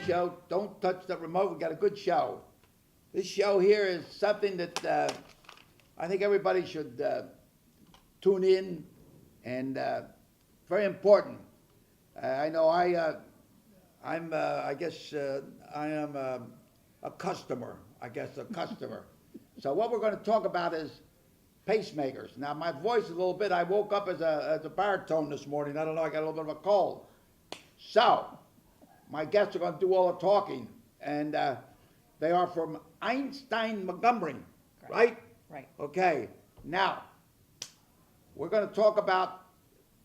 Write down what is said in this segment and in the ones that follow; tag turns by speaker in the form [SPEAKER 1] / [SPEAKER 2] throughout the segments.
[SPEAKER 1] show. Don't touch the remote. We got a good show. This show here is something that I think everybody should tune in, and very important. I know I am a customer. So what we're going to talk about is pacemakers. Now my voice is a little bit. I woke up as a baritone this morning. I don't know. I got a little bit of a cold. So my guests are going to do all the talking, and they are from Einstein Montgomery, right?
[SPEAKER 2] Right.
[SPEAKER 1] Okay. Now we're going to talk about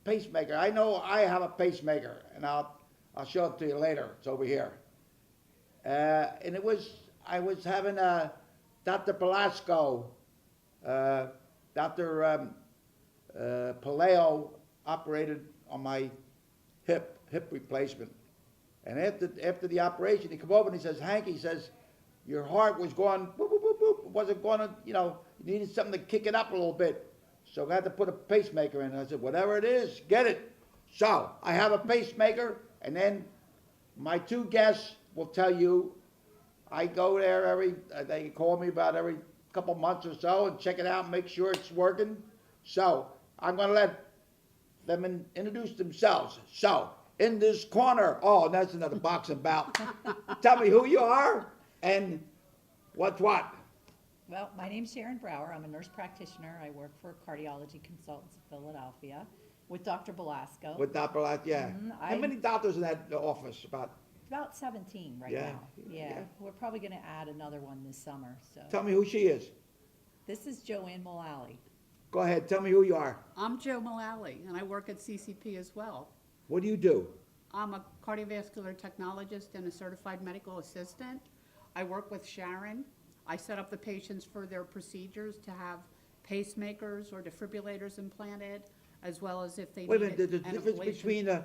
[SPEAKER 1] pacemaker. I know I have a pacemaker, and I'll show it to you later. It's over here. And I was having Dr. Velasco, Dr. Paleo operated on my hip replacement. And after the operation, he come over and he says, Hank, he says, your heart was going boop, boop, boop, boop. It wasn't going to, you needed something to kick it up a little bit. So I had to put a pacemaker in. And I said, whatever it is, get it. So I have a pacemaker, and then my two guests will tell you, I go there they call me about every couple months or so and check it out and make sure it's working. So I'm going to let them introduce themselves. So in this corner, oh, that's another boxing bout. Tell me who you are and what's what.
[SPEAKER 2] Well, my name's Sharon Brauer. I'm a nurse practitioner. I work for Cardiology Consultants of Philadelphia with Dr. Velasco.
[SPEAKER 1] With Dr. Velasco, yeah. How many doctors in that office?
[SPEAKER 2] About 17 right now. Yeah. We're probably going to add another one this summer. So
[SPEAKER 1] Tell me who she is.
[SPEAKER 2] this is Joanne Mullally.
[SPEAKER 1] Go ahead, tell me who you are.
[SPEAKER 3] I'm Jo Mullally, and I work at CCP as well.
[SPEAKER 1] What do you do?
[SPEAKER 3] I'm a cardiovascular technologist and a certified medical assistant. I work with Sharon. I set up the patients for their procedures to have pacemakers or defibrillators implanted, as well as if they
[SPEAKER 1] Wait a
[SPEAKER 3] need
[SPEAKER 1] minute, there's a
[SPEAKER 3] an
[SPEAKER 1] difference
[SPEAKER 3] ablation.
[SPEAKER 1] between a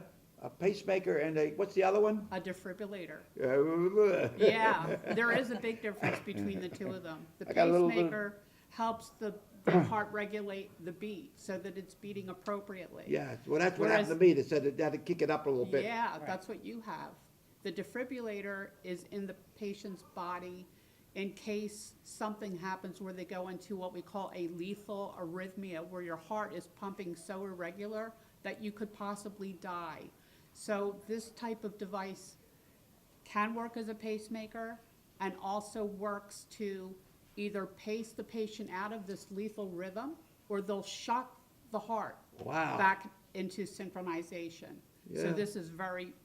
[SPEAKER 1] pacemaker and what's the other one?
[SPEAKER 3] A defibrillator.
[SPEAKER 1] Yeah,
[SPEAKER 3] Yeah, there is a big difference between the two of them. The
[SPEAKER 1] I got a little bit-
[SPEAKER 3] pacemaker helps the heart regulate the beat so that it's beating appropriately.
[SPEAKER 1] Yeah, well, that's what happened to me. They said they had to kick it up a little bit.
[SPEAKER 3] Yeah, that's what you have. The defibrillator is in the patient's body in case something happens where they go into what we call a lethal arrhythmia, where your heart is pumping so irregular that you could possibly die. So this type of device can work as a pacemaker and also works to either pace the patient out of this lethal rhythm, or they'll shock the heart
[SPEAKER 1] Wow.
[SPEAKER 3] back into synchronization. So
[SPEAKER 1] Yeah.
[SPEAKER 3] this is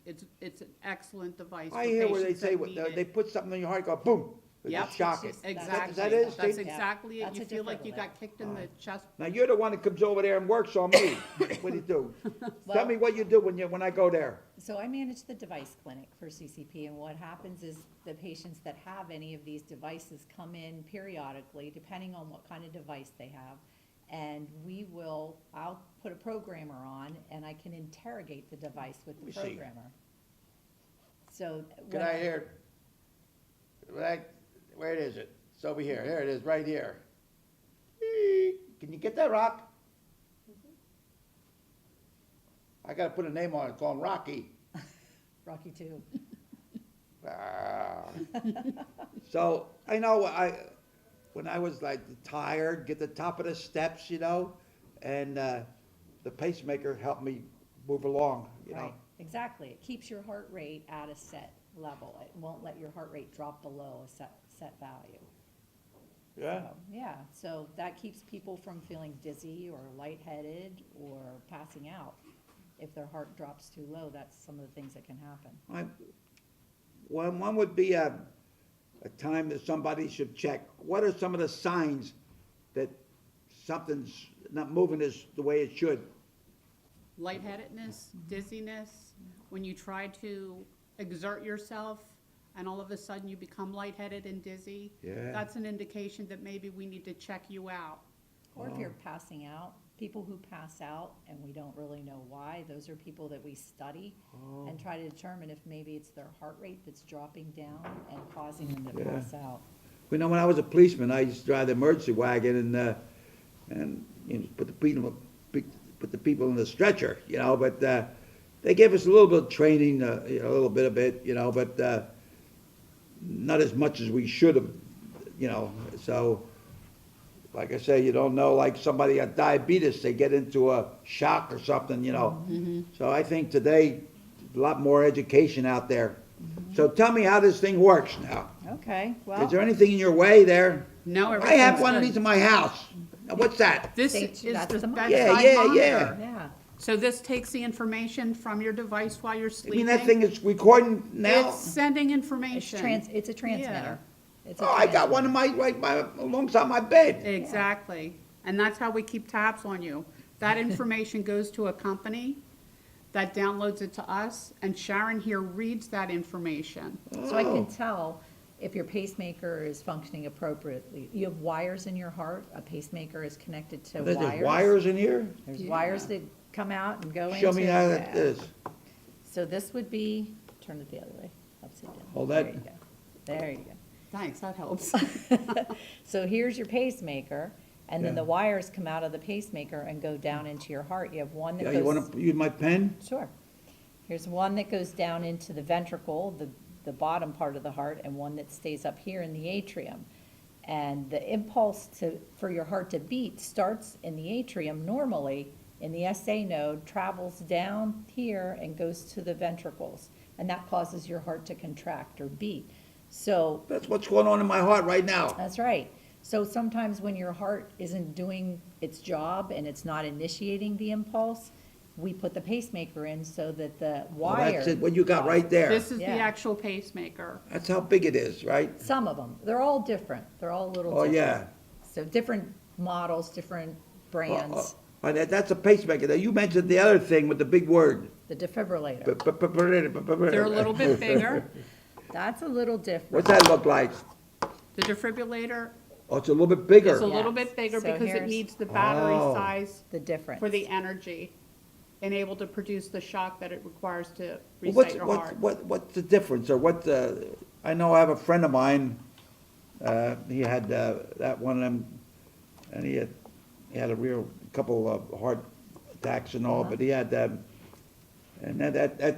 [SPEAKER 3] it's an excellent device for
[SPEAKER 1] I hear where they
[SPEAKER 3] patients
[SPEAKER 1] say
[SPEAKER 3] that need
[SPEAKER 1] they
[SPEAKER 3] it.
[SPEAKER 1] put something in your heart, go boom, they
[SPEAKER 3] Yep.
[SPEAKER 1] shock it.
[SPEAKER 3] Exactly.
[SPEAKER 1] That is?
[SPEAKER 3] That's
[SPEAKER 1] They-
[SPEAKER 3] exactly it.
[SPEAKER 2] That's
[SPEAKER 3] You
[SPEAKER 2] a
[SPEAKER 3] feel like you
[SPEAKER 2] defibrillator.
[SPEAKER 3] got kicked in the chest.
[SPEAKER 1] Now you're the one that comes over there and works on me. What do you do? Tell
[SPEAKER 2] Well-
[SPEAKER 1] me what you do when I go there.
[SPEAKER 2] So I manage the device clinic for CCP, and what happens is the patients that have any of these devices come in periodically, depending on what kind of device they have, and I'll put a programmer on, and I can interrogate the device with the
[SPEAKER 1] Let me see.
[SPEAKER 2] programmer. So
[SPEAKER 1] Can
[SPEAKER 2] when
[SPEAKER 1] I hear? Where is it? It's over here. Here it is, right here. Can you get that, Rock? I gotta put a name on it. Call him Rocky.
[SPEAKER 2] Rocky II.
[SPEAKER 1] Ah. So I know when I was like tired, get the top of the steps, and the pacemaker helped me move along,
[SPEAKER 2] Right, exactly. It keeps your heart rate at a set level. It won't let your heart rate drop below a set value.
[SPEAKER 1] Yeah.
[SPEAKER 2] So, yeah, so that keeps people from feeling dizzy or lightheaded or passing out. If their heart drops too low, that's some of the things that can happen.
[SPEAKER 1] One would be a time that somebody should check. What are some of the signs that something's not moving the way it should?
[SPEAKER 3] Lightheadedness, dizziness, when you try to exert yourself and all of a sudden you become lightheaded and dizzy.
[SPEAKER 1] Yeah.
[SPEAKER 3] That's an indication that maybe we need to check you out.
[SPEAKER 2] Or if you're passing out, people who pass out and we don't really know why, those are people that we study and try to determine if maybe it's their heart rate that's dropping down and causing them to pass out.
[SPEAKER 1] When I was a policeman, I used to drive the emergency wagon and put the people in the stretcher, but they gave us a little bit of training, a little bit of it, but not as much as we should have, so, like I say, you don't know, like somebody got diabetes, they get into a shock or something, So I think today, a lot more education out there. So tell me how this thing works now.
[SPEAKER 2] Okay,
[SPEAKER 1] Is
[SPEAKER 2] well,
[SPEAKER 1] there anything in your way there?
[SPEAKER 3] No,
[SPEAKER 1] I have
[SPEAKER 3] everything's
[SPEAKER 1] one of
[SPEAKER 3] good.
[SPEAKER 1] these in my house. Now, what's that?
[SPEAKER 3] This
[SPEAKER 2] That's
[SPEAKER 3] is the
[SPEAKER 2] the
[SPEAKER 3] bedside
[SPEAKER 2] monitor.
[SPEAKER 1] Yeah,
[SPEAKER 3] monitor.
[SPEAKER 2] yeah,
[SPEAKER 3] So this takes the information from your device while you're
[SPEAKER 1] I
[SPEAKER 3] sleeping.
[SPEAKER 1] mean, that thing is recording now?
[SPEAKER 3] It's sending
[SPEAKER 2] it's
[SPEAKER 3] information.
[SPEAKER 2] it's a transmitter. It's a
[SPEAKER 1] Oh, I got one in
[SPEAKER 2] transmitter.
[SPEAKER 1] alongside my bed.
[SPEAKER 3] Exactly. And that's how we keep tabs on you. That information goes to a company that downloads it to us, and Sharon here reads that information.
[SPEAKER 2] So I can
[SPEAKER 1] Oh.
[SPEAKER 2] tell if your pacemaker is functioning appropriately. You have wires in your heart, a pacemaker is connected to
[SPEAKER 1] There's
[SPEAKER 2] wires.
[SPEAKER 1] wires in here?
[SPEAKER 2] There's
[SPEAKER 3] Yeah.
[SPEAKER 2] wires that come out and go into.
[SPEAKER 1] Show me how that
[SPEAKER 2] yeah.
[SPEAKER 1] is.
[SPEAKER 2] So this would be, turn it the other way, upside down.
[SPEAKER 1] Hold
[SPEAKER 2] There
[SPEAKER 1] that.
[SPEAKER 2] you go. There you go.
[SPEAKER 3] Thanks, that helps.
[SPEAKER 2] So here's your pacemaker, and then
[SPEAKER 1] Yeah.
[SPEAKER 2] the wires come out of the pacemaker and go down into your heart. You have one that
[SPEAKER 1] Yeah,
[SPEAKER 2] goes.
[SPEAKER 1] you wanna use my pen?
[SPEAKER 2] Sure. Here's one that goes down into the ventricle, the bottom part of the heart, and one that stays up here in the atrium. And the impulse for your heart to beat starts in the atrium normally, in the SA node, travels down here and goes to the ventricles. And that causes your heart to contract or beat. So
[SPEAKER 1] That's what's going on in my heart right now.
[SPEAKER 2] that's right. So sometimes when your heart isn't doing its job and it's not initiating the impulse, we put the pacemaker in so that the
[SPEAKER 1] Well,
[SPEAKER 2] wire.
[SPEAKER 1] that's it, what you got right there.
[SPEAKER 3] This is the
[SPEAKER 2] Yeah.
[SPEAKER 3] actual pacemaker.
[SPEAKER 1] That's how big it is, right?
[SPEAKER 2] Some of them, they're all different. They're all a little
[SPEAKER 1] Oh,
[SPEAKER 2] different.
[SPEAKER 1] yeah.
[SPEAKER 2] So different models, different brands,
[SPEAKER 1] That's a pacemaker. Now, you mentioned the other thing with the big word.
[SPEAKER 2] the defibrillator.
[SPEAKER 3] They're a little bit bigger.
[SPEAKER 2] That's a little different.
[SPEAKER 1] What's that look like?
[SPEAKER 3] The defibrillator
[SPEAKER 1] Oh, it's a little bit bigger.
[SPEAKER 3] is a little
[SPEAKER 2] Yes.
[SPEAKER 3] bit bigger
[SPEAKER 2] So
[SPEAKER 3] because it
[SPEAKER 2] here's-
[SPEAKER 3] needs the battery
[SPEAKER 1] Oh.
[SPEAKER 3] size
[SPEAKER 2] The difference.
[SPEAKER 3] for the energy and able to produce the shock that it requires to
[SPEAKER 1] Well,
[SPEAKER 3] reset your heart.
[SPEAKER 1] What's the difference, or I know I have a friend of mine, he had, that one of them, and he had a real, couple of heart attacks and all,
[SPEAKER 2] Uh-huh.
[SPEAKER 1] but he had, and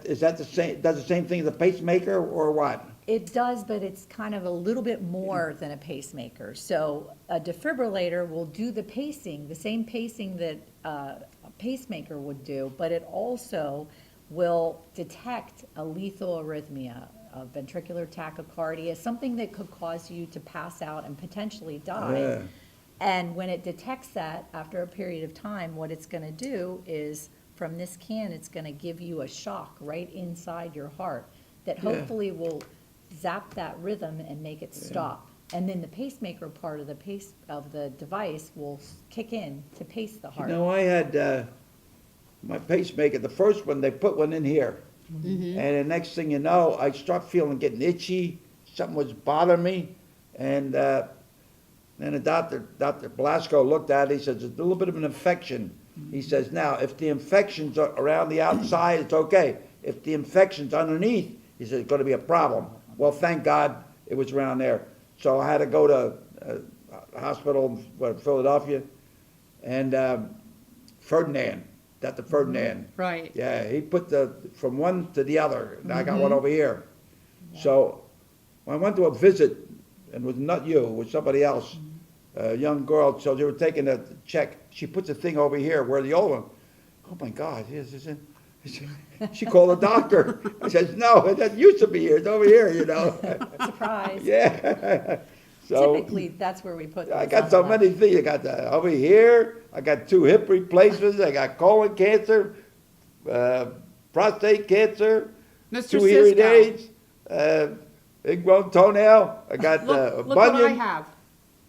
[SPEAKER 1] is that the same, does the same thing as a pacemaker, or what?
[SPEAKER 2] It does, but it's kind of a little bit more than a pacemaker. So a defibrillator will do the pacing, the same pacing that a pacemaker would do, but it also will detect a lethal arrhythmia, a ventricular tachycardia, something that could cause you to pass out and potentially die.
[SPEAKER 1] Yeah.
[SPEAKER 2] And when it detects that, after a period of time, what it's gonna do is, from this can, it's gonna give you a shock right inside your heart that
[SPEAKER 1] Yeah.
[SPEAKER 2] hopefully will zap that rhythm and make it stop. And then the pacemaker part of the device will kick in to pace the
[SPEAKER 1] You
[SPEAKER 2] heart.
[SPEAKER 1] know, I had, my pacemaker, the first one, they put one in here. And the next thing you know, I start feeling getting itchy, something was bothering me, and, then the Dr. Blasco looked at it, he says, it's a little bit of an infection. He says, now, if the infection's around the outside, it's okay. If the infection's underneath, he says, it's gonna be a problem. Well, thank God it was around there. So I had to go to a hospital in Philadelphia, and Ferdinand, Dr. Ferdinand.
[SPEAKER 3] Right.
[SPEAKER 1] Yeah, he put from one to the other, and I got one over here. So, when I went to a visit, and it was not you, it was somebody else, a young girl, so they were taking a check, she puts the thing over here where the old one, oh my God, here's this, she called the doctor. I says, no, that used to be here, it's over here,
[SPEAKER 2] Surprise.
[SPEAKER 1] Yeah. So,
[SPEAKER 2] Typically, that's where we put
[SPEAKER 1] I
[SPEAKER 2] those
[SPEAKER 1] got
[SPEAKER 2] on
[SPEAKER 1] so
[SPEAKER 2] the
[SPEAKER 1] many things. I got over here. I got 2 hip replacements. I got colon cancer, prostate cancer,
[SPEAKER 3] Mr.
[SPEAKER 1] 2 hearing
[SPEAKER 3] Cisco,
[SPEAKER 1] aids, big grown toenail. I got a
[SPEAKER 3] look what I
[SPEAKER 1] bunion.
[SPEAKER 3] have.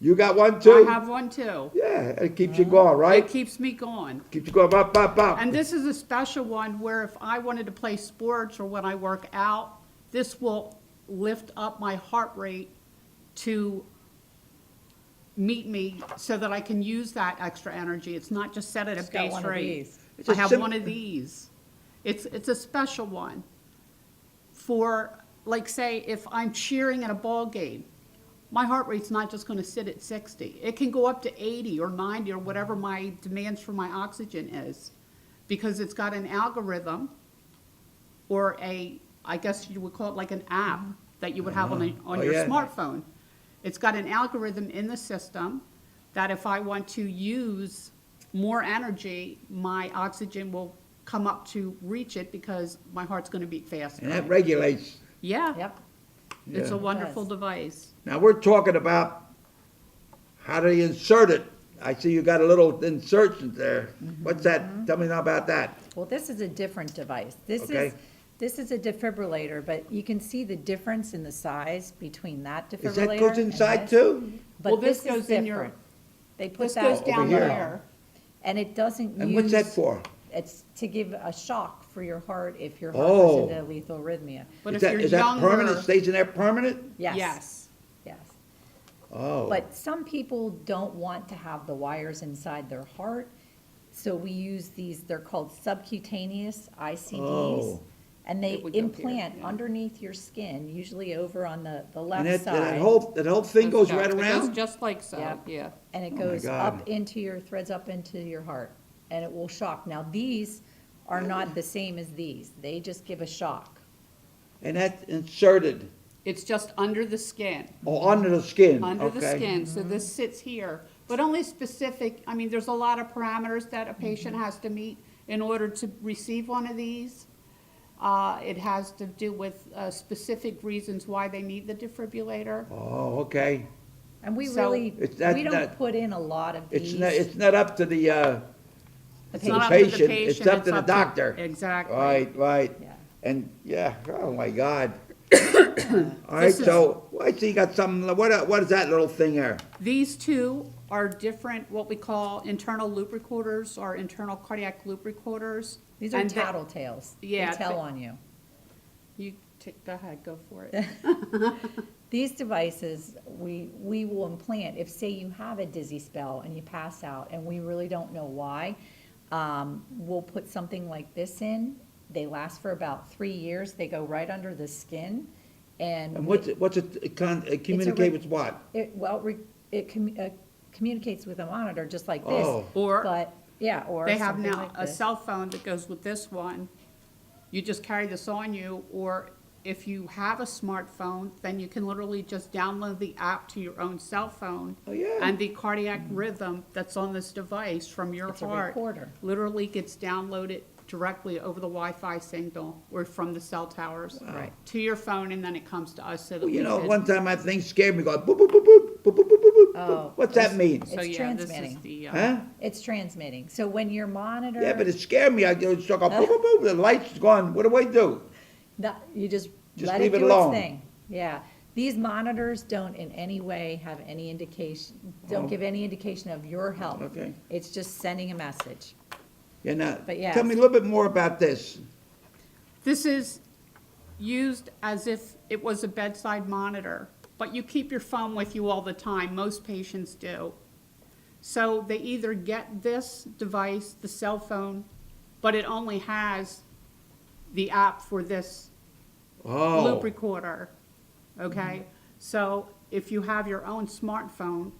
[SPEAKER 1] You got one too?
[SPEAKER 3] I have one too.
[SPEAKER 1] Yeah, it keeps you going, right?
[SPEAKER 3] It keeps me going.
[SPEAKER 1] Keeps you going, bop, bop, bop.
[SPEAKER 3] And this is a special one where if I wanted to play sports or when I work out, this will lift up my heart rate to meet me so that I can use that extra energy. It's not just set at a
[SPEAKER 2] Just got
[SPEAKER 3] base
[SPEAKER 2] one of
[SPEAKER 3] rate.
[SPEAKER 2] these.
[SPEAKER 1] It's
[SPEAKER 3] I
[SPEAKER 1] a
[SPEAKER 3] have
[SPEAKER 1] sim-
[SPEAKER 3] one of these. It's a special one for, like, say, if I'm cheering at a ball game, my heart rate's not just gonna sit at 60. It can go up to 80 or 90 or whatever my demands for my oxygen is, because it's got an algorithm or I guess you would call it like an app that you would have on
[SPEAKER 1] Oh,
[SPEAKER 3] your
[SPEAKER 1] yeah.
[SPEAKER 3] smartphone. It's got an algorithm in the system that if I want to use more energy, my oxygen will come up to reach it because my heart's gonna beat faster.
[SPEAKER 1] And that regulates.
[SPEAKER 3] Yeah,
[SPEAKER 2] Yep,
[SPEAKER 3] it's a
[SPEAKER 1] Yeah.
[SPEAKER 3] wonderful
[SPEAKER 2] does.
[SPEAKER 3] device.
[SPEAKER 1] Now, we're talking about how to insert it. I see you got a little insertion there. What's that? Tell me now about that.
[SPEAKER 2] well, this is a different device.
[SPEAKER 1] Okay.
[SPEAKER 2] This is a defibrillator, but you can see the difference in the size between that
[SPEAKER 1] Is
[SPEAKER 2] defibrillator
[SPEAKER 1] that goes
[SPEAKER 2] and
[SPEAKER 1] inside
[SPEAKER 2] this.
[SPEAKER 1] too?
[SPEAKER 3] Well,
[SPEAKER 2] But
[SPEAKER 3] this
[SPEAKER 2] this is
[SPEAKER 3] goes in your-
[SPEAKER 2] different. They put
[SPEAKER 3] This
[SPEAKER 2] that
[SPEAKER 3] goes down
[SPEAKER 1] here.
[SPEAKER 3] there.
[SPEAKER 2] and it doesn't use.
[SPEAKER 1] And what's that for?
[SPEAKER 2] It's to give a shock for your heart if your heart
[SPEAKER 1] Oh.
[SPEAKER 2] goes into lethal arrhythmia.
[SPEAKER 3] But
[SPEAKER 1] Is
[SPEAKER 3] if
[SPEAKER 1] that,
[SPEAKER 3] you're
[SPEAKER 1] is that permanent?
[SPEAKER 3] younger,
[SPEAKER 1] Stays in there permanent?
[SPEAKER 2] Yes.
[SPEAKER 3] yes.
[SPEAKER 2] Yes.
[SPEAKER 1] Oh.
[SPEAKER 2] But some people don't want to have the wires inside their heart, so we use these, they're called subcutaneous ICDs.
[SPEAKER 1] Oh.
[SPEAKER 2] And they
[SPEAKER 3] It would go here,
[SPEAKER 2] implant
[SPEAKER 3] yeah.
[SPEAKER 2] underneath your skin, usually over on the
[SPEAKER 1] And
[SPEAKER 2] left
[SPEAKER 1] that
[SPEAKER 2] side.
[SPEAKER 1] that whole thing goes right
[SPEAKER 3] It goes
[SPEAKER 1] around?
[SPEAKER 3] just like so,
[SPEAKER 2] Yep.
[SPEAKER 3] yeah.
[SPEAKER 2] And it
[SPEAKER 1] Oh my
[SPEAKER 2] goes up
[SPEAKER 1] God.
[SPEAKER 2] into your, threads up into your heart, and it will shock. Now, these are not the same as these, they just give a shock.
[SPEAKER 1] And that's inserted,
[SPEAKER 3] It's just under the skin.
[SPEAKER 1] under the skin,
[SPEAKER 3] Under the
[SPEAKER 1] okay?
[SPEAKER 3] skin, so this sits here, but only specific, I mean, there's a lot of parameters that a patient has to meet in order to receive one of these. It has to do with specific reasons why they need the defibrillator.
[SPEAKER 1] Oh, okay.
[SPEAKER 2] And we
[SPEAKER 3] So-
[SPEAKER 2] really,
[SPEAKER 1] It's that-
[SPEAKER 2] we don't
[SPEAKER 1] that-
[SPEAKER 2] put in a lot of
[SPEAKER 1] It's
[SPEAKER 2] these.
[SPEAKER 1] not up to the,
[SPEAKER 3] It's
[SPEAKER 1] the
[SPEAKER 3] not up to the
[SPEAKER 1] patient, it's
[SPEAKER 3] patient,
[SPEAKER 1] up to the doctor.
[SPEAKER 3] Exactly.
[SPEAKER 1] Right.
[SPEAKER 2] Yeah.
[SPEAKER 1] And, yeah, oh my God. All right,
[SPEAKER 3] This is-
[SPEAKER 1] so, I see you got some, what is that little thing there?
[SPEAKER 3] These two are different, what we call internal loop recorders or internal cardiac loop recorders.
[SPEAKER 2] These are
[SPEAKER 3] And they-
[SPEAKER 2] tattletales.
[SPEAKER 3] Yeah,
[SPEAKER 2] They tell
[SPEAKER 3] they-
[SPEAKER 2] on you.
[SPEAKER 3] You take, go ahead, go for it.
[SPEAKER 2] These devices, we will implant, if say you have a dizzy spell and you pass out and we really don't know why, we'll put something like this in. They last for about 3 years. They go right under the skin and.
[SPEAKER 1] And what's it communicate with what?
[SPEAKER 2] It communicates with a monitor just like this.
[SPEAKER 1] Oh.
[SPEAKER 3] Or
[SPEAKER 2] But, yeah, or
[SPEAKER 3] they have
[SPEAKER 2] something
[SPEAKER 3] now
[SPEAKER 2] like
[SPEAKER 3] a
[SPEAKER 2] this.
[SPEAKER 3] cell phone that goes with this one. You just carry this on you, or if you have a smartphone, then you can literally just download the app to your own cell phone.
[SPEAKER 1] Oh, yeah.
[SPEAKER 3] And the cardiac rhythm that's on this device from your
[SPEAKER 2] It's a
[SPEAKER 3] heart
[SPEAKER 2] recorder.
[SPEAKER 3] literally gets downloaded directly over the Wi-Fi signal or from the cell towers.
[SPEAKER 2] Right.
[SPEAKER 3] To your phone, and then it comes to us so that
[SPEAKER 1] Well,
[SPEAKER 3] we
[SPEAKER 1] you know,
[SPEAKER 3] could-
[SPEAKER 1] one time that thing scared me, going boop, boop, boop, boop, boop, boop, boop, boop, boop,
[SPEAKER 2] Oh,
[SPEAKER 1] boop. What's that mean?
[SPEAKER 3] So,
[SPEAKER 2] It's
[SPEAKER 3] yeah, this is
[SPEAKER 2] transmitting.
[SPEAKER 3] the,
[SPEAKER 1] Huh?
[SPEAKER 2] It's transmitting. So when your monitor.
[SPEAKER 1] Yeah, but it scared me. I just go boop, boop, boop, the light's gone. What do I do?
[SPEAKER 2] You just
[SPEAKER 1] Just
[SPEAKER 2] let
[SPEAKER 1] leave
[SPEAKER 2] it
[SPEAKER 1] it
[SPEAKER 2] do
[SPEAKER 1] alone.
[SPEAKER 2] its thing. Yeah. These monitors don't in any way have any indication, don't
[SPEAKER 1] Oh.
[SPEAKER 2] give any indication of your health.
[SPEAKER 1] Okay.
[SPEAKER 2] It's just sending a message.
[SPEAKER 1] Yeah, now,
[SPEAKER 2] But yes.
[SPEAKER 1] tell me a little bit more about this.
[SPEAKER 3] This is used as if it was a bedside monitor, but you keep your phone with you all the time. Most patients do. So they either get this device, the cell phone, but it only has the app for this
[SPEAKER 1] Oh,
[SPEAKER 3] loop recorder, okay? So if you have your own smartphone,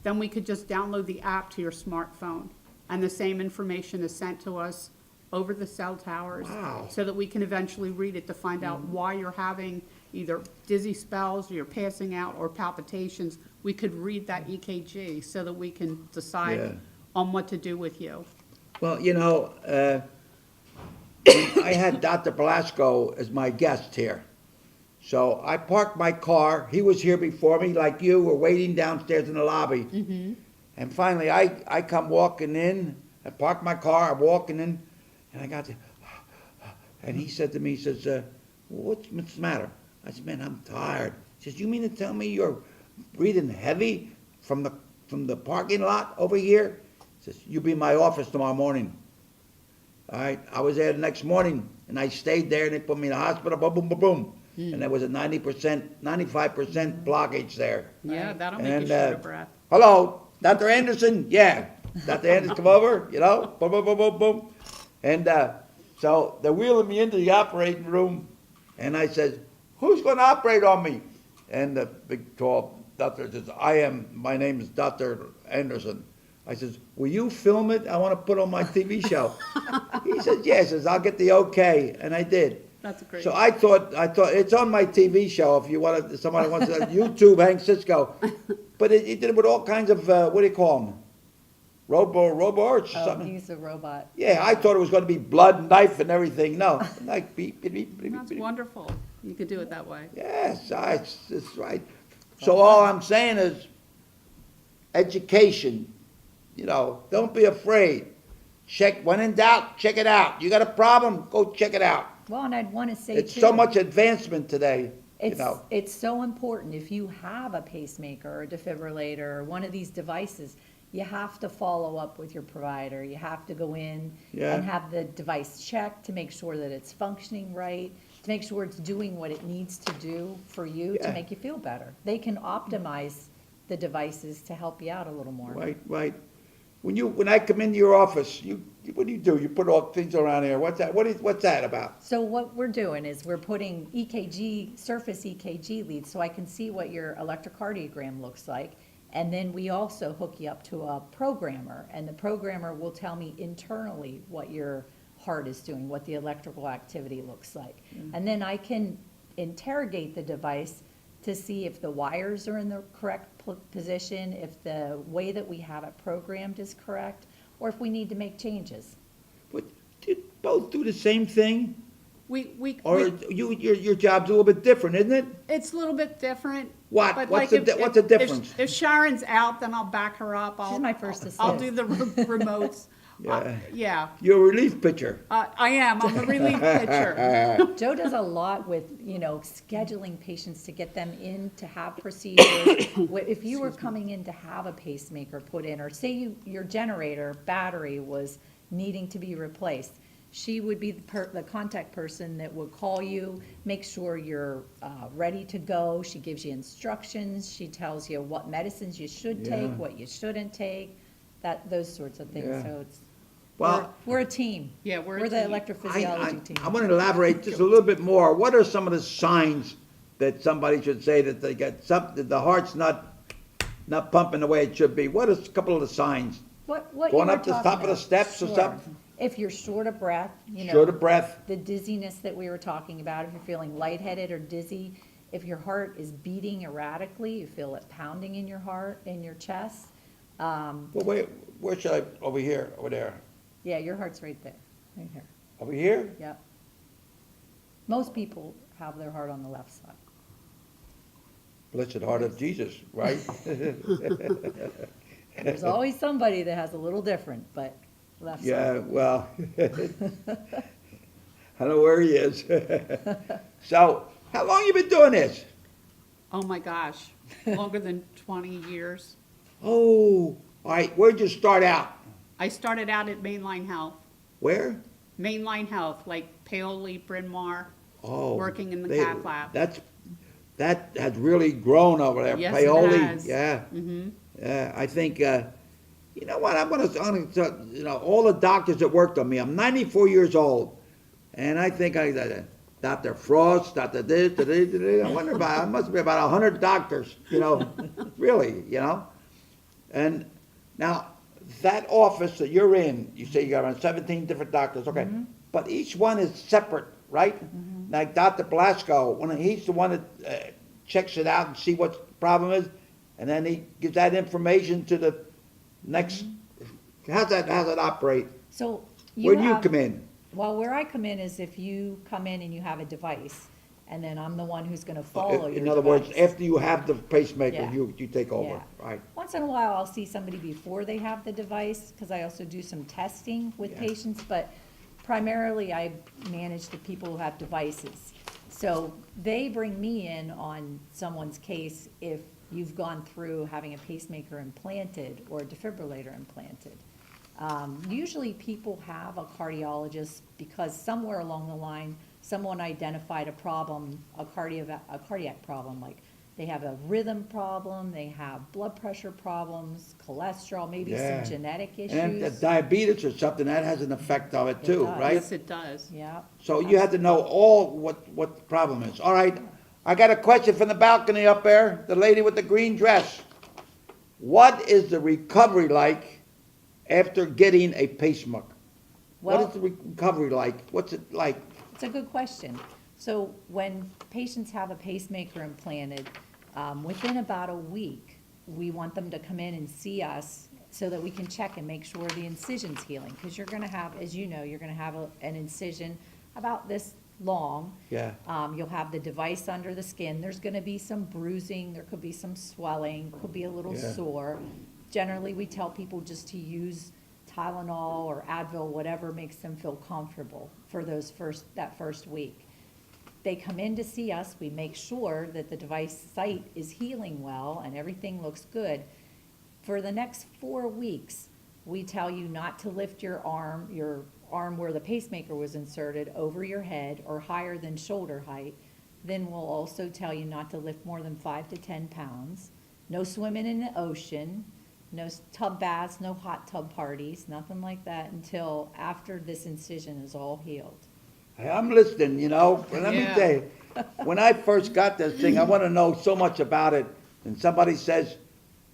[SPEAKER 3] then we could just download the app to your smartphone, and the same information is sent to us over the cell towers.
[SPEAKER 1] Wow.
[SPEAKER 3] So that we can eventually read it to find out why you're having either dizzy spells, or you're passing out, or palpitations. We could read that EKG so that we can decide
[SPEAKER 1] Yeah.
[SPEAKER 3] on what to do with you.
[SPEAKER 1] well, you know, I had Dr. Belasco as my guest here. So I parked my car. He was here before me, like you, were waiting downstairs in the lobby. And finally, I come walking in. I parked my car. I'm walking in, and I got to, and he said to me, he says, what's the matter? I said, man, I'm tired. He says, you mean to tell me you're breathing heavy from the parking lot over here? He says, you'll be in my office tomorrow morning. All right, I was there the next morning, and I stayed there, and they put me in the hospital, boom, boom, boom, boom. And there was a 90%, 95% blockage there.
[SPEAKER 3] Yeah,
[SPEAKER 2] Right.
[SPEAKER 3] that'll make
[SPEAKER 1] And,
[SPEAKER 3] you short of breath.
[SPEAKER 1] Hello, Dr. Anderson? Yeah. Dr. Anderson, come over, you know, boom, boom, boom, boom, boom. And so they're wheeling me into the operating room, and I said, who's going to operate on me? And the big, tall doctor says, my name is Dr. Anderson. I says, will you film it? I want to put on my TV show. He says, yes. He says, I'll get the okay. And I did.
[SPEAKER 3] That's great.
[SPEAKER 1] So I thought, it's on my TV show if you want to, somebody wants to, YouTube, Hank Cisco. But he did it with all kinds of, what do you call them? Robo arts or
[SPEAKER 2] Oh,
[SPEAKER 1] something.
[SPEAKER 2] he's a robot.
[SPEAKER 1] Yeah, I thought it was gonna be blood, knife and everything. No, like beep, beep, beep, beep,
[SPEAKER 3] That's
[SPEAKER 1] beep.
[SPEAKER 3] wonderful. You could do it that way.
[SPEAKER 1] Yes, it's right. So all I'm saying is, education, don't be afraid. Check, when in doubt, check it out. You got a problem, go check it out.
[SPEAKER 2] Well, and I'd want to say
[SPEAKER 1] It's
[SPEAKER 2] too,
[SPEAKER 1] so much advancement today,
[SPEAKER 2] it's so important, if you have a pacemaker or a defibrillator or one of these devices, you have to follow up with your provider. You have to go in
[SPEAKER 1] Yeah.
[SPEAKER 2] and have the device checked to make sure that it's functioning right, to make sure it's doing what it needs to do for you to
[SPEAKER 1] Yeah.
[SPEAKER 2] make you feel better. They can optimize the devices to help you out a little more.
[SPEAKER 1] Right. When I come into your office, what do? You put all things around here. What's that? What's that about?
[SPEAKER 2] So what we're doing is we're putting surface EKG leads, so I can see what your electrocardiogram looks like. And then we also hook you up to a programmer, and the programmer will tell me internally what your heart is doing, what the electrical activity looks like. And then I can interrogate the device to see if the wires are in the correct position, if the way that we have it programmed is correct, or if we need to make changes.
[SPEAKER 1] But you both do the same thing, or
[SPEAKER 3] We,
[SPEAKER 1] your job's a little bit different, isn't it?
[SPEAKER 3] it's a little bit different.
[SPEAKER 1] What?
[SPEAKER 3] But
[SPEAKER 1] What's
[SPEAKER 3] like
[SPEAKER 1] what's the difference?
[SPEAKER 3] If Sharon's out, then I'll back her up.
[SPEAKER 2] She's my first
[SPEAKER 3] I'll
[SPEAKER 2] assist.
[SPEAKER 3] do the remotes.
[SPEAKER 1] Yeah.
[SPEAKER 3] Yeah,
[SPEAKER 1] You're a relief pitcher.
[SPEAKER 3] I am. I'm a relief pitcher.
[SPEAKER 2] Joe does a lot with, scheduling patients to get them in to have procedures. If you were coming in to have a pacemaker put in, or say your generator battery was needing to be replaced, she would be the contact person that would call you, make sure you're ready to go. She gives you instructions. She tells you what medicines you should take,
[SPEAKER 1] Yeah.
[SPEAKER 2] what you shouldn't take, those sorts of things.
[SPEAKER 1] Yeah.
[SPEAKER 2] So it's,
[SPEAKER 1] Well,
[SPEAKER 2] we're a team.
[SPEAKER 3] Yeah, we're a
[SPEAKER 2] We're the
[SPEAKER 3] team.
[SPEAKER 2] electrophysiology team.
[SPEAKER 1] I want to elaborate just a little bit more. What are some of the signs that somebody should say that they got something, the heart's not pumping the way it should be? What are a couple of the signs?
[SPEAKER 2] What you
[SPEAKER 1] Going
[SPEAKER 2] were
[SPEAKER 1] up the
[SPEAKER 2] talking
[SPEAKER 1] top of the
[SPEAKER 2] about.
[SPEAKER 1] steps or
[SPEAKER 2] Sure.
[SPEAKER 1] something?
[SPEAKER 2] If you're short of breath,
[SPEAKER 1] Short of breath?
[SPEAKER 2] the dizziness that we were talking about, if you're feeling lightheaded or dizzy, if your heart is beating erratically, you feel it pounding in your heart, in your chest.
[SPEAKER 1] Well, where should I, over here, over there?
[SPEAKER 2] Yeah, your heart's right there, right here,
[SPEAKER 1] Over here?
[SPEAKER 2] yep. Most people have their heart on the left side.
[SPEAKER 1] Blessed heart of Jesus, right?
[SPEAKER 2] There's always somebody that has a little different, but left side.
[SPEAKER 1] Yeah, well, I know where he is. So, how long you been doing this?
[SPEAKER 3] Oh my gosh, longer than 20 years.
[SPEAKER 1] Oh, all right, where'd you start out?
[SPEAKER 3] I started out at Mainline Health.
[SPEAKER 1] Where?
[SPEAKER 3] Mainline Health, like Paoli, Bryn Mawr,
[SPEAKER 1] Oh.
[SPEAKER 3] working in the
[SPEAKER 1] they-
[SPEAKER 3] cath lab.
[SPEAKER 1] That has really grown over there.
[SPEAKER 3] Yes, it
[SPEAKER 1] Paoli,
[SPEAKER 3] has.
[SPEAKER 1] yeah.
[SPEAKER 3] Mm-hmm.
[SPEAKER 1] Yeah, I think, you know what, I'm gonna, all the doctors that worked on me, I'm 94 years old, and I think Dr. Frost, Dr. this, I wonder about, I must be about 100 doctors, really, And now, that office that you're in, you say you got around 17 different doctors, okay, but each one is separate, right? Like Dr. Blasco, he's the one that checks it out and see what the problem is, and then he gives that information to the next, how's that operate?
[SPEAKER 2] So
[SPEAKER 1] Where do you
[SPEAKER 2] have-
[SPEAKER 1] come in?
[SPEAKER 2] Well, where I come in is if you come in and you have a device, and then I'm the one who's gonna follow your
[SPEAKER 1] In other words,
[SPEAKER 2] device.
[SPEAKER 1] after you have the pacemaker,
[SPEAKER 2] Yeah.
[SPEAKER 1] you take over,
[SPEAKER 2] Yeah.
[SPEAKER 1] right?
[SPEAKER 2] Once in a while, I'll see somebody before they have the device, because I also do some testing with
[SPEAKER 1] Yeah.
[SPEAKER 2] patients, but primarily I manage the people who have devices. So they bring me in on someone's case if you've gone through having a pacemaker implanted or a defibrillator implanted. Usually people have a cardiologist because somewhere along the line, someone identified a problem, a cardiac problem, like they have a rhythm problem, they have blood pressure problems, cholesterol, maybe
[SPEAKER 1] Yeah.
[SPEAKER 2] some genetic
[SPEAKER 1] And
[SPEAKER 2] issues.
[SPEAKER 1] diabetes or something, that has an effect of it
[SPEAKER 2] It
[SPEAKER 1] too,
[SPEAKER 2] does.
[SPEAKER 1] right?
[SPEAKER 3] Yes, it does.
[SPEAKER 2] Yeah.
[SPEAKER 1] So you have to know all what the problem is. All right, I got a question from the balcony up there, the lady with the green dress. What is the recovery like after getting a pacemaker? What
[SPEAKER 2] Well,
[SPEAKER 1] is the recovery like? What's it like?
[SPEAKER 2] it's a good question. So when patients have a pacemaker implanted, within about a week, we want them to come in and see us so that we can check and make sure the incision's healing. Because you're gonna have, as you know, you're gonna have an incision about this long.
[SPEAKER 1] Yeah.
[SPEAKER 2] You'll have the device under the skin. There's gonna be some bruising, there could be some swelling, could be a little
[SPEAKER 1] Yeah.
[SPEAKER 2] sore. Generally, we tell people just to use Tylenol or Advil, whatever makes them feel comfortable for that first week. They come in to see us, we make sure that the device site is healing well and everything looks good. For the next 4 weeks, we tell you not to lift your arm where the pacemaker was inserted over your head or higher than shoulder height. Then we'll also tell you not to lift more than 5 to 10 pounds. No swimming in the ocean, no tub baths, no hot tub parties, nothing like that until after this incision is all healed.
[SPEAKER 1] Hey, I'm listening, you know, but let me
[SPEAKER 3] Yeah.
[SPEAKER 1] tell you, when I first got this thing, I wanna know so much about it, and somebody says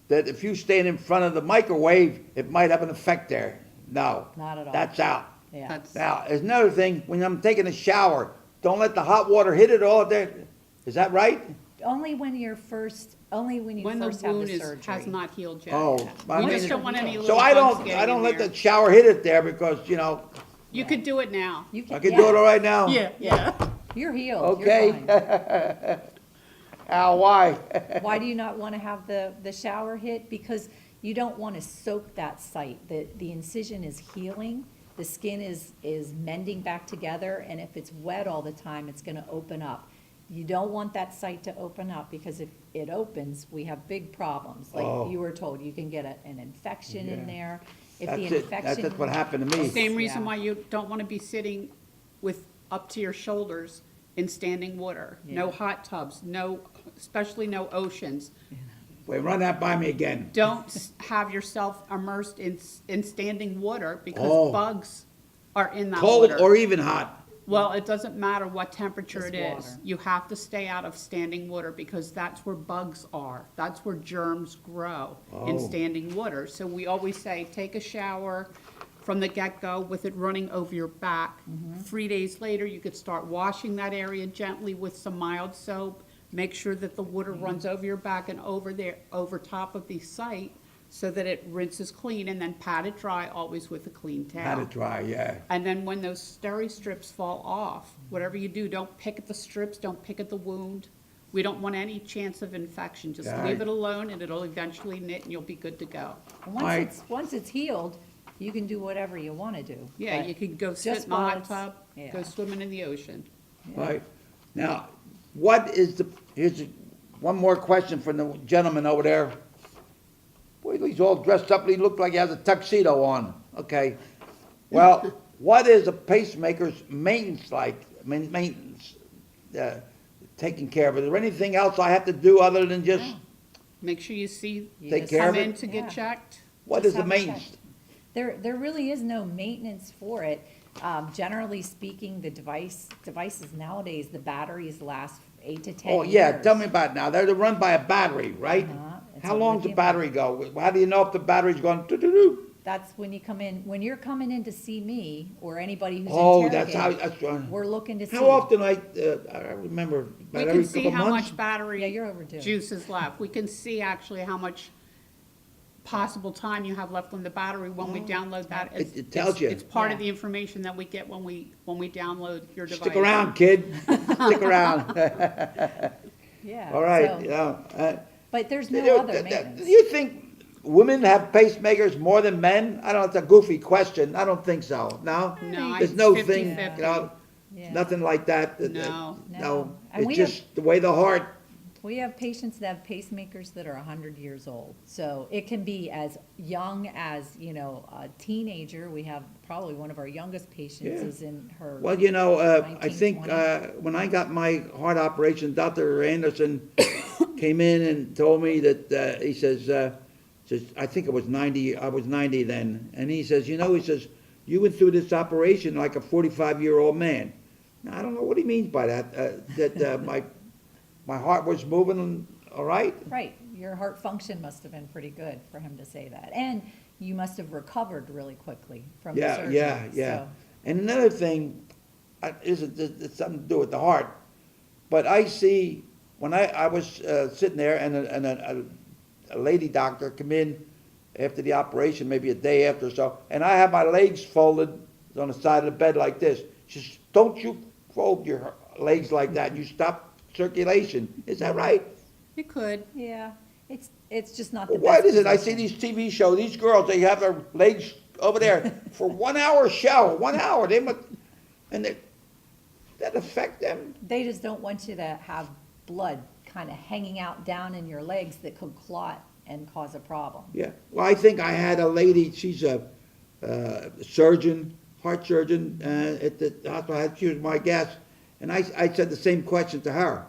[SPEAKER 1] that if you stand in front of the microwave, it might have an effect there. No.
[SPEAKER 2] Not at all.
[SPEAKER 1] That's out.
[SPEAKER 2] Yeah.
[SPEAKER 3] That's,
[SPEAKER 1] Now, there's another thing, when I'm taking a shower, don't let the hot water hit it all there. Is that right?
[SPEAKER 2] Only when you first have
[SPEAKER 3] wound
[SPEAKER 2] the surgery.
[SPEAKER 3] has not healed yet.
[SPEAKER 1] Oh, I
[SPEAKER 3] You
[SPEAKER 1] mean,
[SPEAKER 3] just don't want any
[SPEAKER 1] so
[SPEAKER 3] little
[SPEAKER 1] I
[SPEAKER 3] bugs
[SPEAKER 1] don't
[SPEAKER 3] getting in
[SPEAKER 1] let
[SPEAKER 3] there.
[SPEAKER 1] the shower hit it there because, you know,
[SPEAKER 3] You could do it now.
[SPEAKER 2] You
[SPEAKER 1] I can do it all right now?
[SPEAKER 3] Yeah.
[SPEAKER 2] You're healed,
[SPEAKER 1] Okay.
[SPEAKER 2] you're fine.
[SPEAKER 1] Al, why?
[SPEAKER 2] Why do you not wanna have the shower hit? Because you don't wanna soak that site. The incision is healing, the skin is mending back together, and if it's wet all the time, it's gonna open up. You don't want that site to open up, because if it opens, we have big problems. Like
[SPEAKER 1] Oh.
[SPEAKER 2] you were told, you can get an infection in
[SPEAKER 1] Yeah.
[SPEAKER 2] there. If
[SPEAKER 1] That's
[SPEAKER 2] the
[SPEAKER 1] it.
[SPEAKER 2] infection.
[SPEAKER 1] That's what happened to me.
[SPEAKER 3] Same reason
[SPEAKER 2] Yeah.
[SPEAKER 3] why you don't want to be sitting with, up to your shoulders in standing water. No
[SPEAKER 2] Yeah.
[SPEAKER 3] hot tubs, especially no oceans.
[SPEAKER 1] Wait, run that by me again.
[SPEAKER 3] Don't have yourself immersed in standing water
[SPEAKER 1] Oh.
[SPEAKER 3] because bugs are in that
[SPEAKER 1] Cold
[SPEAKER 3] water.
[SPEAKER 1] or even hot?
[SPEAKER 3] Well, it doesn't matter what temperature
[SPEAKER 2] Just
[SPEAKER 3] it is.
[SPEAKER 2] water.
[SPEAKER 3] You have to stay out of standing water because that's where bugs are. That's where germs grow, in
[SPEAKER 1] Oh.
[SPEAKER 3] standing water. So we always say, take a shower from the get-go with it running over your back. 3 days later, you could start washing that area gently with some mild soap. Make sure that the water runs over your back and over top of the site so that it rinses clean, and then pat it dry, always with a clean towel.
[SPEAKER 1] Had it dry, yeah.
[SPEAKER 3] And then when those steri strips fall off, whatever you do, don't pick at the strips, don't pick at the wound. We don't want any chance of infection. Just
[SPEAKER 1] Yeah,
[SPEAKER 3] leave it alone and it'll eventually knit and you'll be good to go.
[SPEAKER 2] And
[SPEAKER 1] Right.
[SPEAKER 2] once it's healed, you can do whatever you wanna do.
[SPEAKER 3] Yeah,
[SPEAKER 2] But
[SPEAKER 3] you could go sit
[SPEAKER 2] just
[SPEAKER 3] in the
[SPEAKER 2] while
[SPEAKER 3] hot
[SPEAKER 2] it's-
[SPEAKER 3] tub, go
[SPEAKER 2] yeah.
[SPEAKER 3] swimming in the ocean.
[SPEAKER 1] Right. Now, what is here's one more question from the gentleman over there. Boy, he's all dressed up and he looked like he has a tuxedo on. Okay. Well, what is a pacemaker's maintenance like? I mean, maintenance, taking care of it. Is there anything else I have to do other than just,
[SPEAKER 3] Make sure you see,
[SPEAKER 2] You
[SPEAKER 1] Take
[SPEAKER 2] just
[SPEAKER 1] care
[SPEAKER 3] come
[SPEAKER 1] of it?
[SPEAKER 3] in to get
[SPEAKER 2] Yeah.
[SPEAKER 3] checked.
[SPEAKER 1] what
[SPEAKER 2] Just
[SPEAKER 1] is the
[SPEAKER 2] have it
[SPEAKER 1] maintenance?
[SPEAKER 2] checked. There really is no maintenance for it. Generally speaking, the devices nowadays, the batteries last 8 to 10
[SPEAKER 1] Oh,
[SPEAKER 2] years.
[SPEAKER 1] yeah, tell me about it now. They're run by a battery, right?
[SPEAKER 2] Uh-huh. It's
[SPEAKER 1] How
[SPEAKER 2] a
[SPEAKER 1] long does the
[SPEAKER 2] lithium-
[SPEAKER 1] battery go? How do you know if the battery's going doo-doo-doo?
[SPEAKER 2] That's when you come in, when you're coming in to see me or anybody who's
[SPEAKER 1] Oh, that's how,
[SPEAKER 2] interrogated,
[SPEAKER 1] that's right.
[SPEAKER 2] we're looking to see.
[SPEAKER 1] How often I remember,
[SPEAKER 3] We
[SPEAKER 1] about every
[SPEAKER 3] can see
[SPEAKER 1] couple
[SPEAKER 3] how
[SPEAKER 1] months?
[SPEAKER 3] much battery
[SPEAKER 2] Yeah, you're overdue.
[SPEAKER 3] juice is left. We can see actually how much possible time you have left on the battery when we download that.
[SPEAKER 1] It
[SPEAKER 3] It's-
[SPEAKER 1] tells
[SPEAKER 3] it's-
[SPEAKER 1] you.
[SPEAKER 3] It's part of
[SPEAKER 2] Yeah.
[SPEAKER 3] the information that we get when we download your device.
[SPEAKER 1] Stick around, kid. Stick around.
[SPEAKER 2] Yeah.
[SPEAKER 1] All right,
[SPEAKER 2] so-
[SPEAKER 1] you know.
[SPEAKER 2] But there's
[SPEAKER 1] Do
[SPEAKER 2] no other maintenance.
[SPEAKER 1] do you think women have pacemakers more than men? I don't know, it's a goofy question. I don't think so. No?
[SPEAKER 3] No,
[SPEAKER 1] There's
[SPEAKER 3] it's
[SPEAKER 1] no
[SPEAKER 3] 50-50.
[SPEAKER 1] thing, you know,
[SPEAKER 2] Yeah.
[SPEAKER 1] nothing like that.
[SPEAKER 3] No.
[SPEAKER 2] No. And
[SPEAKER 1] It's
[SPEAKER 2] we have-
[SPEAKER 1] just the way the heart,
[SPEAKER 2] We have patients that have pacemakers that are 100 years old. So it can be as young as, a teenager. We have probably one of our youngest patients
[SPEAKER 1] Yeah.
[SPEAKER 2] is in her.
[SPEAKER 1] well, you know, I
[SPEAKER 2] 19,
[SPEAKER 1] think,
[SPEAKER 2] 20.
[SPEAKER 1] when I got my heart operation, Dr. Anderson came in and told me that, he says, I think it was 90, I was 90 then, and he says, he says, you went through this operation like a 45-year-old man. Now, I don't know what he means by that, my heart was moving all right?
[SPEAKER 2] Right, your heart function must have been pretty good for him to say that. And you must have recovered really quickly from the surgery.
[SPEAKER 1] Yeah.
[SPEAKER 2] so-
[SPEAKER 1] And another thing, it's something to do with the heart. but I see, when I was sitting there and a lady doctor come in after the operation, maybe a day after or so, and I have my legs folded on the side of the bed like this. She says, don't you fold your legs like that, you stop circulation. Is that right?
[SPEAKER 3] You could.
[SPEAKER 2] Yeah, it's just not the
[SPEAKER 1] Well,
[SPEAKER 2] best
[SPEAKER 1] why is it? I see
[SPEAKER 2] position.
[SPEAKER 1] these TV shows, these girls, they have their legs over there for 1 hour show, 1 hour, they must, and that affect them?
[SPEAKER 2] They just don't want you to have blood kind of hanging out down in your legs that could clot and cause a problem.
[SPEAKER 1] Yeah, well, I think I had a lady, she's a surgeon, heart surgeon, at the hospital, she was my guest, and I said the same question to her.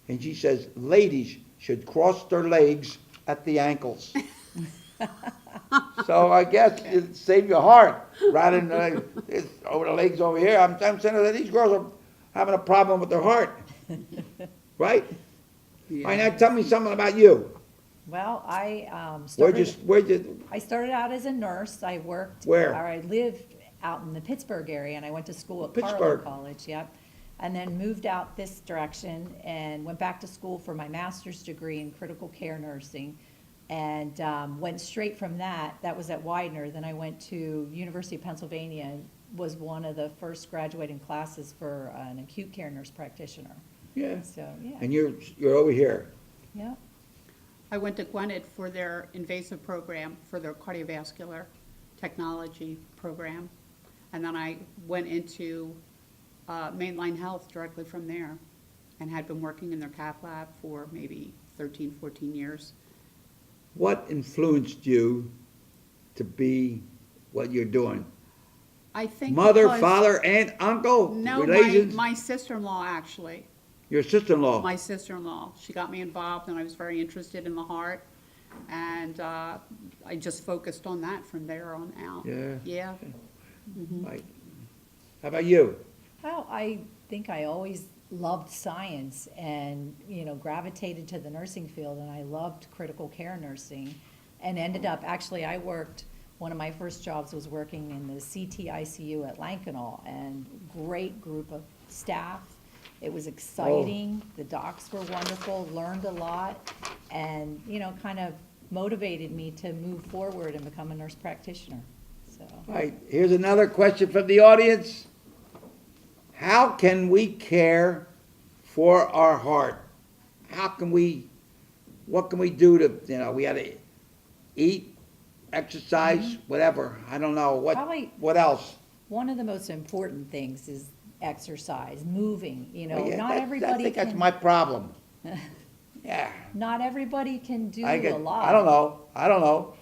[SPEAKER 1] And she says, ladies should cross their legs at the ankles. So I guess it save your heart, rather than it's over the legs over here. I'm saying that these girls are having a problem with their heart, right?
[SPEAKER 3] Yeah.
[SPEAKER 1] All right, now tell me something about you.
[SPEAKER 2] Well, I
[SPEAKER 1] Where'd you,
[SPEAKER 2] I started out as a nurse. I worked.
[SPEAKER 1] Where?
[SPEAKER 2] Or I lived out in the Pittsburgh area, and I went to school at Carlow
[SPEAKER 1] Pittsburgh.
[SPEAKER 2] College, yep. And then moved out this direction and went back to school for my master's degree in critical care nursing. And went straight from that, that was at Widener, then I went to University of Pennsylvania, and was one of the first graduating classes for an acute care nurse practitioner.
[SPEAKER 1] yeah,
[SPEAKER 2] So, yeah,
[SPEAKER 1] and you're over here.
[SPEAKER 2] yeah.
[SPEAKER 3] I went to Gwinnett for their invasive program, for their cardiovascular technology program. And then I went into Mainline Health directly from there, and had been working in their cath lab for maybe 13, 14 years.
[SPEAKER 1] What influenced you to be what you're doing?
[SPEAKER 3] I think
[SPEAKER 1] Mother,
[SPEAKER 3] because-
[SPEAKER 1] father, aunt, uncle,
[SPEAKER 3] No,
[SPEAKER 1] relations?
[SPEAKER 3] my sister-in-law, actually.
[SPEAKER 1] Your sister-in-law?
[SPEAKER 3] My sister-in-law. She got me involved, and I was very interested in the heart. And I just focused on that from there on out.
[SPEAKER 1] Yeah.
[SPEAKER 3] Yeah.
[SPEAKER 1] Right. How about you?
[SPEAKER 2] Well, I think I always loved science and, gravitated to the nursing field, and I loved critical care nursing, and ended up, actually, one of my first jobs was working in the CT ICU at Lankenau, and great group of staff. It was exciting, the docs were wonderful, learned a lot, and, kind of motivated me to move forward and become a nurse practitioner, so.
[SPEAKER 1] All right, here's another question from the audience. How can we care for our heart? What can we do to, we gotta eat, exercise, whatever, I don't know,
[SPEAKER 2] Probably-
[SPEAKER 1] what else?
[SPEAKER 2] One of the most important things is exercise, moving,
[SPEAKER 1] Well, yeah,
[SPEAKER 2] not
[SPEAKER 1] I
[SPEAKER 2] everybody
[SPEAKER 1] think that's
[SPEAKER 2] can,
[SPEAKER 1] my problem. Yeah.
[SPEAKER 2] not everybody can do
[SPEAKER 1] I
[SPEAKER 2] a lot.
[SPEAKER 1] I don't know.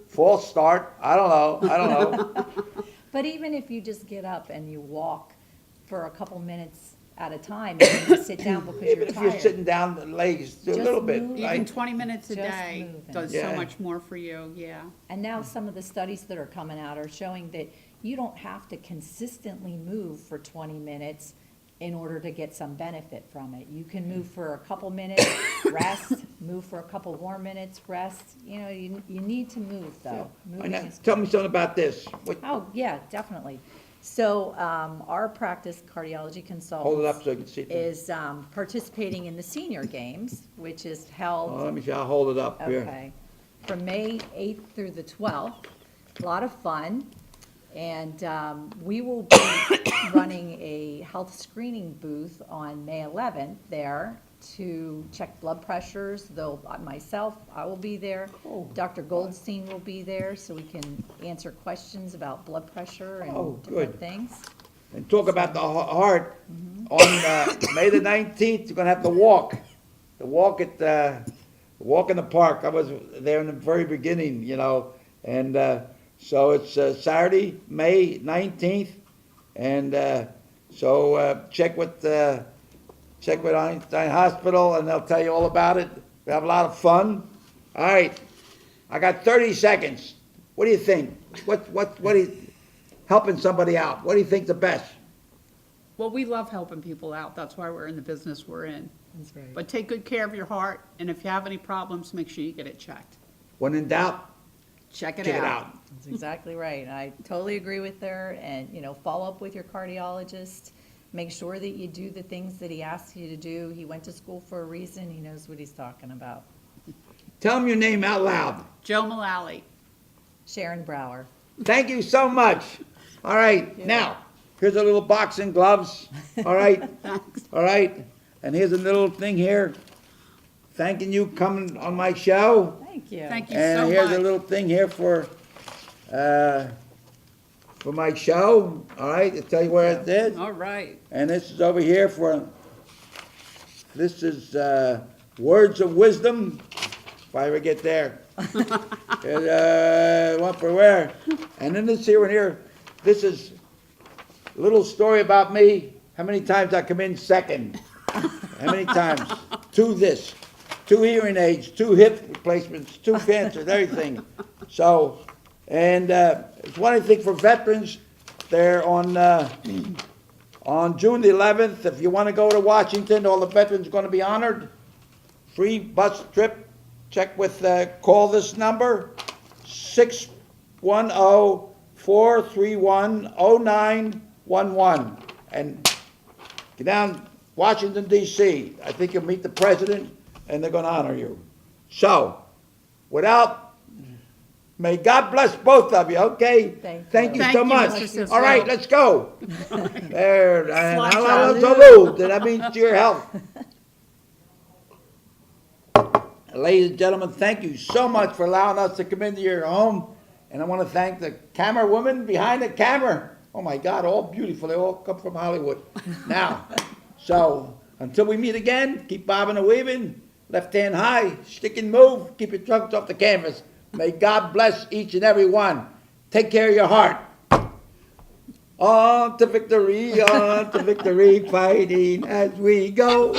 [SPEAKER 1] False start, I don't know.
[SPEAKER 2] But even if you just get up and you walk for a couple minutes at a time, and then you sit down because
[SPEAKER 1] Even
[SPEAKER 2] you're
[SPEAKER 1] if you're
[SPEAKER 2] tired.
[SPEAKER 1] sitting down the legs, a
[SPEAKER 2] Just
[SPEAKER 1] little bit,
[SPEAKER 2] move.
[SPEAKER 3] Even
[SPEAKER 1] right?
[SPEAKER 3] 20 minutes a
[SPEAKER 2] Just
[SPEAKER 3] day
[SPEAKER 2] moving.
[SPEAKER 3] does
[SPEAKER 1] Yeah.
[SPEAKER 3] so much more for you, yeah.
[SPEAKER 2] And now some of the studies that are coming out are showing that you don't have to consistently move for 20 minutes in order to get some benefit from it. You can move for a couple minutes, rest, move for a couple more minutes, rest. You need to move, though.
[SPEAKER 1] And
[SPEAKER 2] Moving
[SPEAKER 1] now,
[SPEAKER 2] is
[SPEAKER 1] tell
[SPEAKER 2] good.
[SPEAKER 1] me something about this.
[SPEAKER 2] Oh, yeah, definitely. So, our practice cardiology consultant.
[SPEAKER 1] Hold it up so I can see it.
[SPEAKER 2] Is participating in the senior games, which is
[SPEAKER 1] Oh,
[SPEAKER 2] held,
[SPEAKER 1] let me see, I'll hold it up here.
[SPEAKER 2] okay, from May 8th through the 12th. A lot of fun. And we will be running a health screening booth on May 11th there to check blood pressures. Myself, I will be there.
[SPEAKER 1] Oh.
[SPEAKER 2] Dr. Goldstein will be there, so we can answer questions about blood pressure
[SPEAKER 1] Oh,
[SPEAKER 2] and different
[SPEAKER 1] good.
[SPEAKER 2] things.
[SPEAKER 1] And talk about the heart. On May the 19th, you're gonna have the walk walk in the park. I was there in the very beginning, and so it's Saturday, May 19th, and so check with Einstein Hospital, and they'll tell you all about it. We have a lot of fun. All right, I got 30 seconds. What do you think? What do you, helping somebody out? What do you think the best?
[SPEAKER 3] Well, we love helping people out. That's why we're in the business we're in.
[SPEAKER 2] That's right.
[SPEAKER 3] But take good care of your heart, and if you have any problems, make sure you get it checked.
[SPEAKER 1] When in doubt,
[SPEAKER 3] Check it
[SPEAKER 1] check it
[SPEAKER 3] out.
[SPEAKER 1] out.
[SPEAKER 2] That's exactly right. I totally agree with her, and, follow up with your cardiologist, make sure that you do the things that he asks you to do. He went to school for a reason. He knows what he's talking about.
[SPEAKER 1] Tell him your name out loud.
[SPEAKER 3] Joe Mullally.
[SPEAKER 2] Sharon Brauer.
[SPEAKER 1] Thank you so much. All right, now, here's a little boxing gloves. All right, all right. And here's a little thing here, thanking you coming on my show.
[SPEAKER 2] Thank you.
[SPEAKER 3] Thank you
[SPEAKER 1] And
[SPEAKER 3] so
[SPEAKER 1] here's a
[SPEAKER 3] much.
[SPEAKER 1] little thing here for my show. All right, to tell you where it is.
[SPEAKER 3] All right.
[SPEAKER 1] And this is over here this is words of wisdom, if I ever get there. Here's, one for where. And then this here and here, this is a little story about me, how many times I come in second. How many times? 2 hearing aids, 2 hip replacements, 2 cancers, everything. So, and it's one thing for veterans, they're on June the 11th, if you want to go to Washington, all the veterans are going to be honored. Free bus trip. Check with, call this number, 610-431-0911. And get down Washington, D.C. I think you'll meet the president, and they're going to honor you. So, may God bless both of you, okay?
[SPEAKER 2] Thank
[SPEAKER 1] you
[SPEAKER 3] you.
[SPEAKER 1] so
[SPEAKER 3] Thank you,
[SPEAKER 1] much.
[SPEAKER 3] Mr. Cisco.
[SPEAKER 1] All right, let's go. There, and
[SPEAKER 3] Slide
[SPEAKER 1] salute. That means to your health. Ladies and gentlemen, thank you so much for allowing us to come into your home. And I want to thank the camera women behind the camera. Oh my God, all beautiful. They all come from Hollywood. Now, so until we meet again, keep bobbing and weaving, left hand high, stick and move, keep your trunks off the canvas. May God bless each and every one. Take care of your heart. On to victory, fighting as we go.